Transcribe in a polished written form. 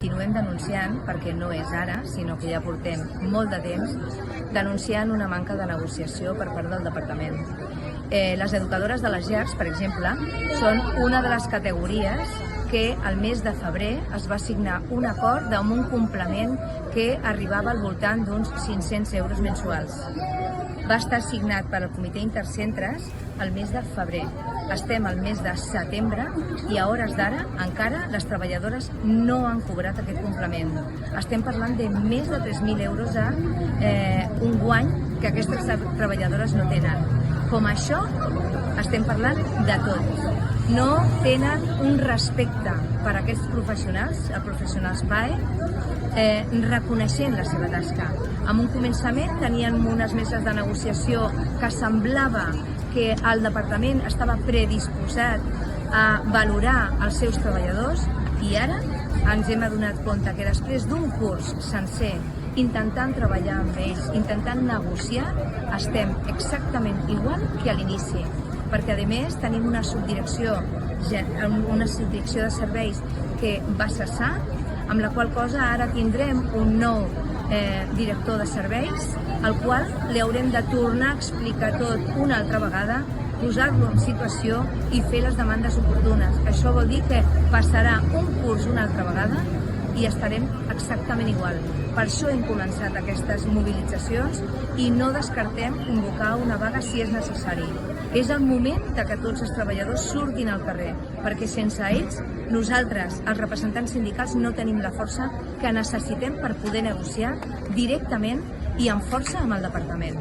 Continuem denunciant, perquè no és ara, sinó que ja portem molt de temps, denunciant una manca de negociació per part del departament. Les educadores de les llars, per exemple, són una de les categories que el mes de febrer es va signar un acord amb un complement que arribava al voltant d'uns 500 euros mensuals. Va estar signat per al comitè intercentres el mes de febrer. Estem al mes de setembre i a hores d'ara encara les treballadores no han cobrat aquest complement. Estem parlant de més de 3.000 euros a un guany que aquestes treballadores no tenen. Com això estem parlant de tot. No tenen un respecte per a aquests professionals, els professionals PAE, reconeixent la seva tasca. En un començament teníem unes meses de negociació que semblava que el departament estava predisposat a valorar els seus treballadors i ara ens hem adonat compte que després d'un curs sencer intentant treballar amb ells, intentant negociar, estem exactament igual que a l'inici. Perquè, a més, tenim una subdirecció de serveis que va cessar, amb la qual cosa ara tindrem un nou director de serveis, al qual li haurem de tornar a explicar tot una altra vegada, posar-lo en situació i fer les demandes oportunes. Això vol dir que passarà un curs una altra vegada i estarem exactament igual. Per això hem començat aquestes mobilitzacions i no descartem convocar una vaga si és necessari. És el moment que tots els treballadors surtin al carrer, perquè sense ells, nosaltres, els representants sindicals, no tenim la força que necessitem per poder negociar directament i amb força amb el departament.